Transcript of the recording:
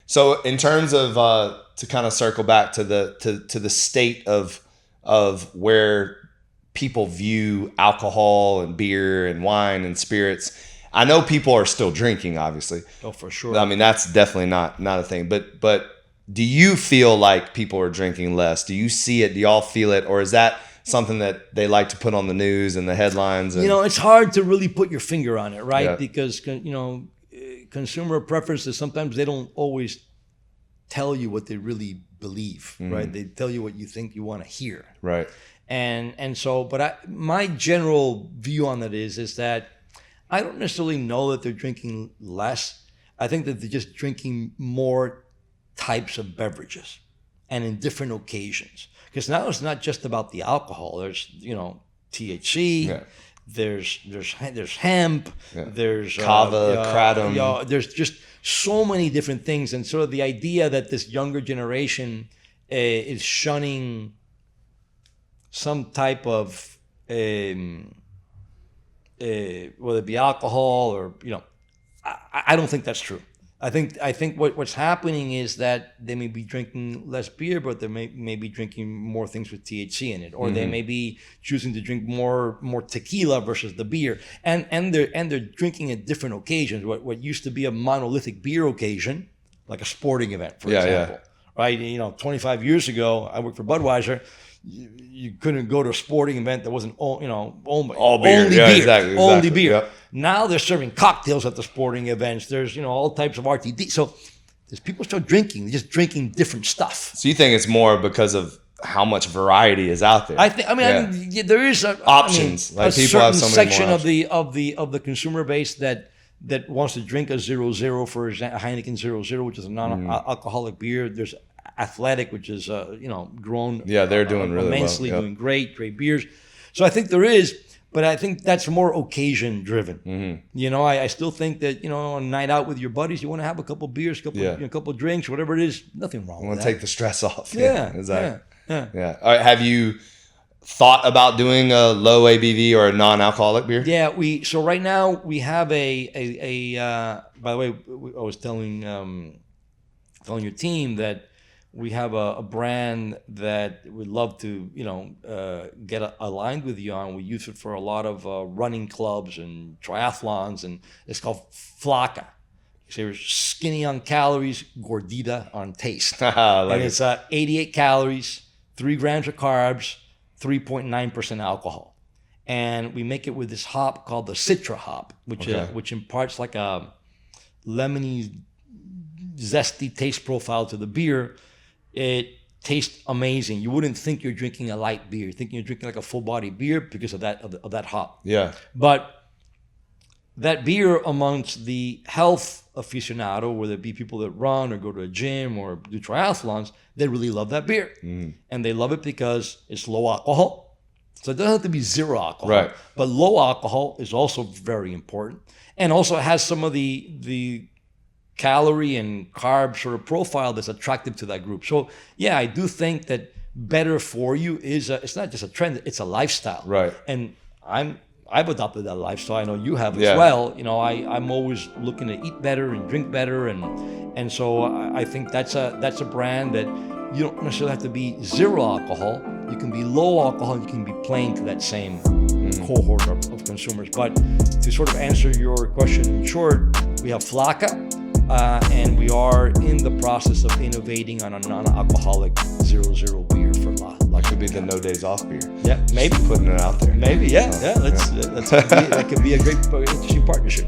So in terms of to kind of circle back to the state of where people view alcohol and beer and wine and spirits, I know people are still drinking, obviously. Oh, for sure. I mean, that's definitely not a thing. But do you feel like people are drinking less? Do you see it? Do y'all feel it? Or is that something that they like to put on the news and the headlines? And, it's hard to really put your finger on it, right? Yeah. Because, consumer preferences, sometimes they don't always tell you what they really believe, right? They tell you what you think you want to hear. Right. And so, but my general view on that is that I don't necessarily know that they're drinking less. I think that they're just drinking more types of beverages and in different occasions. Because now it's not just about the alcohol. There's, THC. Yeah. There's hemp. Yeah. There's kava, kratom. There's just so many different things, and sort of the idea that this younger generation is shunning some type of whether it be alcohol or I don't think that's true. I think what's happening is that they may be drinking less beer, but they may be drinking more things with THC in it, or they may be choosing to drink more tequila versus the beer, and they're drinking at different occasions. What used to be a monolithic beer occasion, like a sporting event, for example, right? 25 years ago, I worked for Budweiser. You couldn't go to a sporting event that wasn't all beer. Only beer. Exactly. Only beer. Yep. Now they're serving cocktails at the sporting events. There's all types of RTD. So there's people still drinking. They're just drinking different stuff. So you think it's more because of how much variety is out there? I mean, there is options. Like people certain have so many section more of the consumer base that wants to drink a 0.0, for example, a Heineken 0.0, which is a non-alcoholic beer. There's Athletic, which is grown. Yeah, they're doing really immensely, well. Doing great beers. So I think there is, but I think that's more occasion driven. I still think that on a night out with your buddies, you want to have a couple beers, a couple drinks, whatever it is. Nothing wrong with that. You want to take the stress off. Yeah, exactly. Yeah. All right, have you thought about doing a low ABV or a non-alcoholic beer? Yeah, so right now we have a by the way, I was telling your team that we have a brand that we'd love to, get aligned with you on. We use it for a lot of running clubs and triathlons, and it's called Flaca. So you're skinny on calories, gordita on taste. And it's 88 calories, 3 grams of carbs, 3.9% alcohol. And we make it with this hop called the Citra hop, which imparts like a lemony, zesty taste profile to the beer. It tastes amazing. You wouldn't think you're drinking a light beer. You're thinking you're drinking like a full body beer because of that hop. Yeah. But that beer amongst the health aficionado, whether it be people that run or go to a gym or do triathlons, they really love that beer. And they love it because it's low alcohol. So it doesn't have to be zero alcohol. Right. But low alcohol is also very important. And also it has some of the calorie and carb sort of profile that's attractive to that group. So yeah, I do think that better for you is it's not just a trend, it's a lifestyle. Right. And I've adopted that lifestyle. I know you have as well. I'm always looking to eat better and drink better, and so I think that's a brand that you don't necessarily have to be zero alcohol. You can be low alcohol. You can be playing to that same cohort of consumers. But to sort of answer your question in short, we have Flaca. And we are in the process of innovating on a non-alcoholic 0.0 beer for La. Like could be the No Days Off beer. Yeah, maybe just putting it out there. Maybe, yeah. That could be a great, interesting partnership.